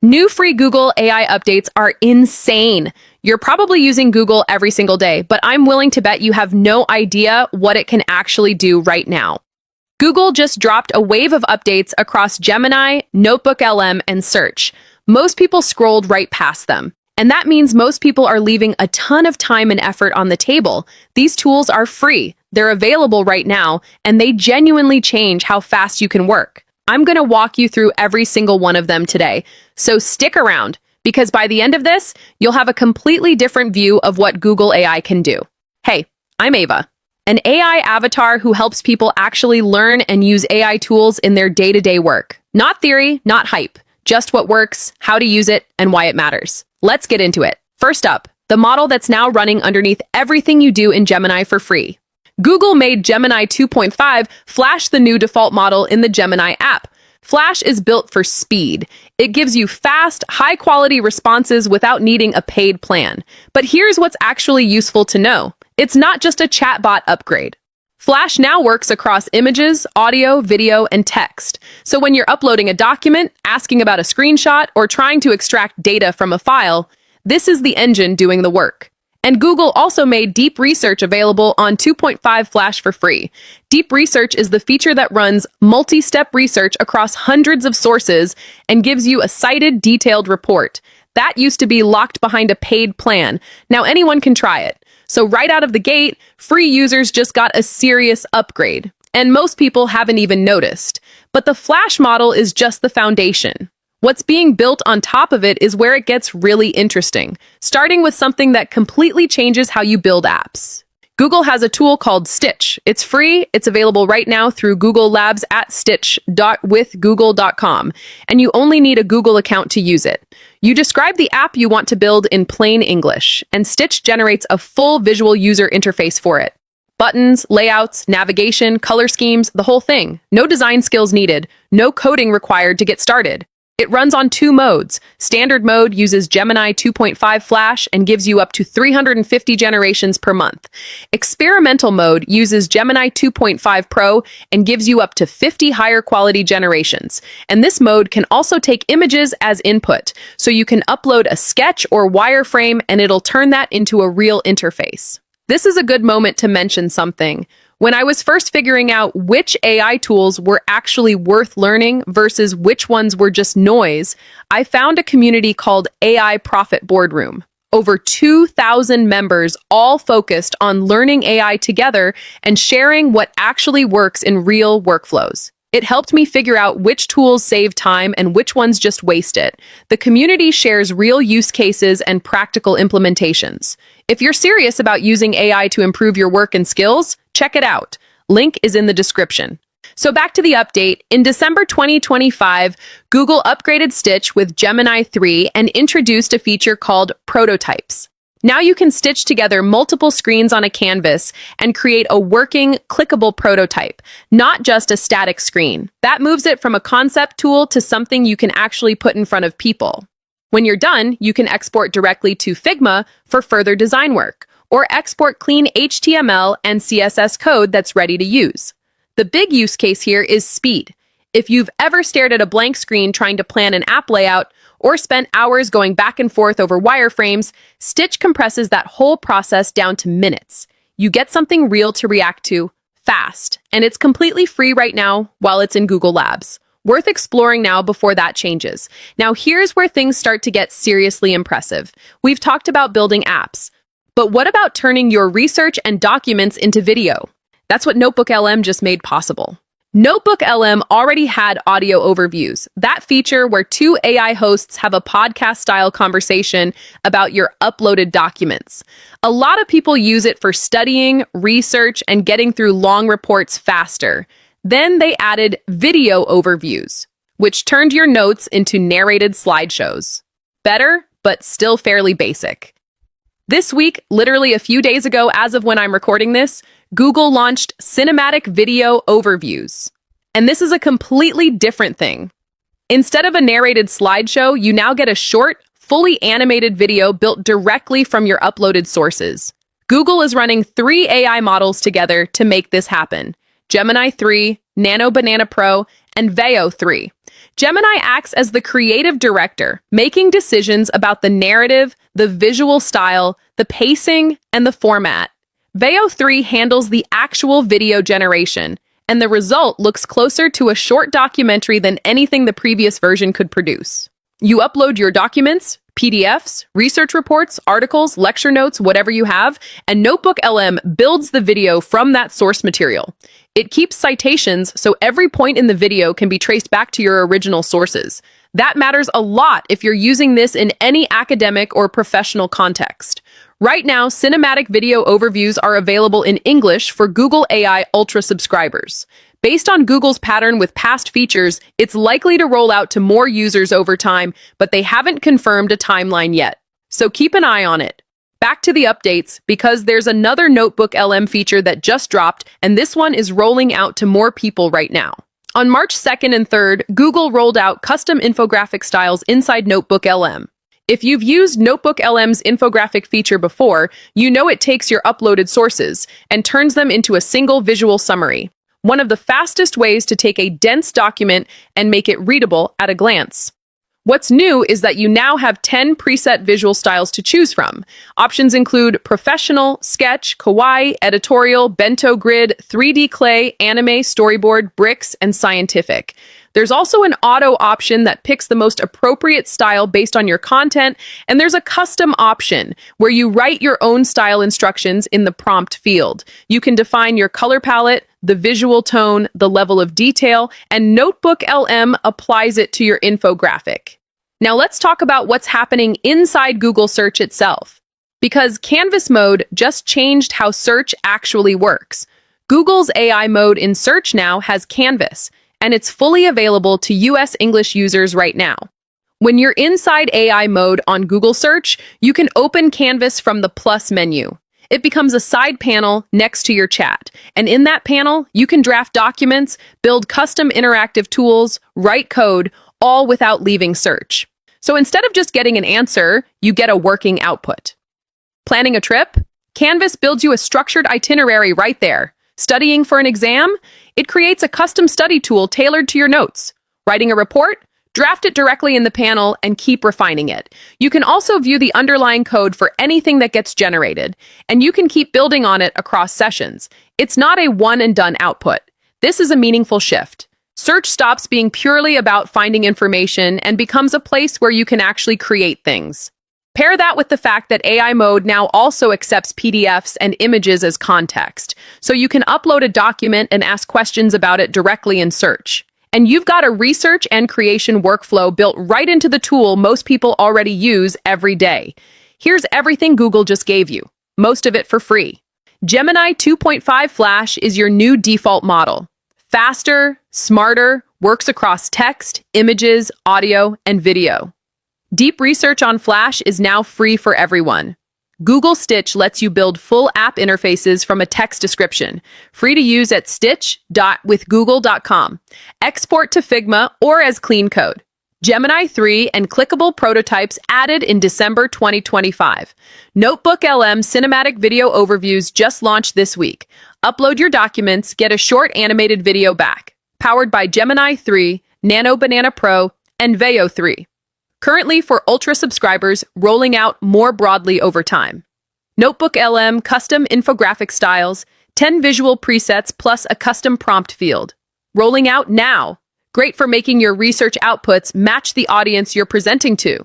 New free Google AI updates are insane. You're probably using Google every single day, but I'm willing to bet you have no idea what it can actually do right now. Google just dropped a wave of updates across Gemini, NotebookLM, and Search. Most people scrolled right past them. And that means most people are leaving a ton of time and effort on the table. These tools are free, they're available right now, and they genuinely change how fast you can work. I'm going to walk you through every single one of them today, so stick around, because by the end of this, you'll have a completely different view of what Google AI can do. Hey, I'm Ava, an AI avatar who helps people actually learn and use AI tools in their day-to-day work. Not theory, not hype, just what works, how to use it, and why it matters. Let's get into it. First up, the model that's now running underneath everything you do in Gemini for free. Google made Gemini 2.5 Flash the new default model in the Gemini app. Flash is built for speed. It gives you fast, high-quality responses without needing a paid plan. But here's what's actually useful to know. It's not just a chatbot upgrade. Flash now works across images, audio, video, and text. So when you're uploading a document, asking about a screenshot, or trying to extract data from a file, this is the engine doing the work. And Google also made Deep Research available on 2.5 Flash for free. Deep Research is the feature that runs multi-step research across hundreds of sources and gives you a cited, detailed report. That used to be locked behind a paid plan. Now anyone can try it. So right out of the gate, free users just got a serious upgrade. And most people haven't even noticed. But the Flash model is just the foundation. What's being built on top of it is where it gets really interesting, starting with something that completely changes how you build apps. Google has a tool called Stitch. It's free, it's available right now through Google Labs at stitch.withgoogle.com, and you only need a Google account to use it. You describe the app you want to build in plain English, and Stitch generates a full visual user interface for it. Buttons, layouts, navigation, color schemes, the whole thing. No design skills needed, no coding required to get started. It runs on two modes. Standard mode uses Gemini 2.5 Flash and gives you up to 350 generations per month. Experimental mode uses Gemini 2.5 Pro and gives you up to 50 higher quality generations. And this mode can also take images as input, so you can upload a sketch or wireframe and it'll turn that into a real interface. This is a good moment to mention something. When I was first figuring out which AI tools were actually worth learning versus which ones were just noise, I found a community called AI Profit Boardroom. Over 2,000 members all focused on learning AI together and sharing what actually works in real workflows. It helped me figure out which tools save time and which ones just waste it. The community shares real use cases and practical implementations. If you're serious about using AI to improve your work and skills, check it out. Link is in the description. So back to the update. In December 2025, Google upgraded Stitch with Gemini 3 and introduced a feature called prototypes. Now you can stitch together multiple screens on a canvas and create a working, clickable prototype, not just a static screen. That moves it from a concept tool to something you can actually put in front of people. When you're done, you can export directly to Figma for further design work, or export clean HTML and CSS code that's ready to use. The big use case here is speed. If you've ever stared at a blank screen trying to plan an app layout, or spent hours going back and forth over wireframes, Stitch compresses that whole process down to minutes. You get something real to react to, fast, and it's completely free right now while it's in Google Labs. Worth exploring now before that changes. Now here's where things start to get seriously impressive. We've talked about building apps, but what about turning your research and documents into video? That's what NotebookLM just made possible. NotebookLM already had audio overviews, that feature where two AI hosts have a podcast-style conversation about your uploaded documents. A lot of people use it for studying, research, and getting through long reports faster. Then they added video overviews, which turned your notes into narrated slideshows. Better, but still fairly basic. This week, literally a few days ago as of when I'm recording this, Google launched Cinematic Video Overviews. And this is a completely different thing. Instead of a narrated slideshow, you now get a short, fully animated video built directly from your uploaded sources. Google is running 3 AI models together to make this happen: Gemini 3, Nano Banana Pro, and Veo 3. Gemini acts as the creative director, making decisions about the narrative, the visual style, the pacing, and the format. Veo 3 handles the actual video generation, and the result looks closer to a short documentary than anything the previous version could produce. You upload your documents, PDFs, research reports, articles, lecture notes, whatever you have, and NotebookLM builds the video from that source material. It keeps citations so every point in the video can be traced back to your original sources. That matters a lot if you're using this in any academic or professional context. Right now, cinematic video overviews are available in English for Google AI Ultra subscribers. Based on Google's pattern with past features, it's likely to roll out to more users over time, but they haven't confirmed a timeline yet. So keep an eye on it. Back to the updates, because there's another NotebookLM feature that just dropped, and this one is rolling out to more people right now. On March 2nd and 3rd, Google rolled out custom infographic styles inside NotebookLM. If you've used NotebookLM's infographic feature before, you know it takes your uploaded sources and turns them into a single visual summary. One of the fastest ways to take a dense document and make it readable at a glance. What's new is that you now have 10 preset visual styles to choose from. Options include professional, sketch, kawaii, editorial, bento grid, 3D clay, anime, storyboard, bricks, and scientific. There's also an auto option that picks the most appropriate style based on your content, and there's a custom option where you write your own style instructions in the prompt field. You can define your color palette, the visual tone, the level of detail, and NotebookLM applies it to your infographic. Now let's talk about what's happening inside Google Search itself. Because Canvas mode just changed how search actually works. Google's AI mode in search now has Canvas, and it's fully available to US English users right now. When you're inside AI mode on Google Search, you can open Canvas from the plus menu. It becomes a side panel next to your chat, and in that panel, you can draft documents, build custom interactive tools, write code, all without leaving search. So instead of just getting an answer, you get a working output. Planning a trip? Canvas builds you a structured itinerary right there. Studying for an exam? It creates a custom study tool tailored to your notes. Writing a report? Draft it directly in the panel and keep refining it. You can also view the underlying code for anything that gets generated, and you can keep building on it across sessions. It's not a one-and-done output. This is a meaningful shift. Search stops being purely about finding information and becomes a place where you can actually create things. Pair that with the fact that AI mode now also accepts PDFs and images as context, so you can upload a document and ask questions about it directly in search. And you've got a research and creation workflow built right into the tool most people already use every day. Here's everything Google just gave you, most of it for free. Gemini 2.5 Flash is your new default model. Faster, smarter, works across text, images, audio, and video. Deep research on Flash is now free for everyone. Google Stitch lets you build full app interfaces from a text description, free to use at stitch.withgoogle.com. Export to Figma or as clean code. Gemini 3 and clickable prototypes added in December 2025. NotebookLM Cinematic Video Overviews just launched this week. Upload your documents, get a short animated video back. Powered by Gemini 3, Nano Banana Pro, and Veo 3. Currently for Ultra subscribers, rolling out more broadly over time. NotebookLM custom infographic styles, 10 visual presets plus a custom prompt field. Rolling out now. Great for making your research outputs match the audience you're presenting to.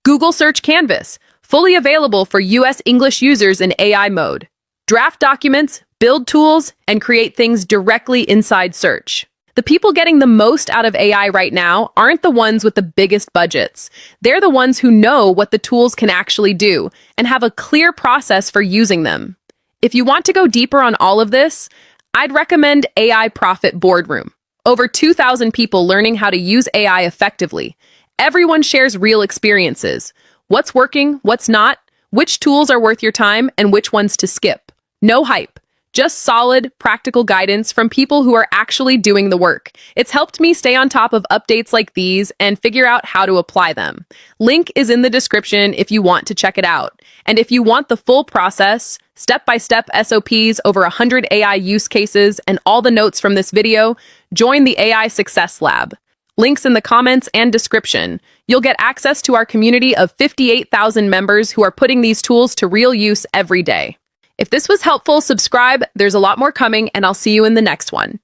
Google Search Canvas, fully available for US English users in AI mode. Draft documents, build tools, and create things directly inside search. The people getting the most out of AI right now aren't the ones with the biggest budgets. They're the ones who know what the tools can actually do and have a clear process for using them. If you want to go deeper on all of this, I'd recommend AI Profit Boardroom. Over 2,000 people learning how to use AI effectively. Everyone shares real experiences. What's working, what's not, which tools are worth your time, and which ones to skip. No hype. Just solid, practical guidance from people who are actually doing the work. It's helped me stay on top of updates like these and figure out how to apply them. Link is in the description if you want to check it out. And if you want the full process, step-by-step SOPs, over 100 AI use cases, and all the notes from this video, join the AI Success Lab. Links in the comments and description. You'll get access to our community of 58,000 members who are putting these tools to real use every day. If this was helpful, subscribe. There's a lot more coming, and I'll see you in the next one.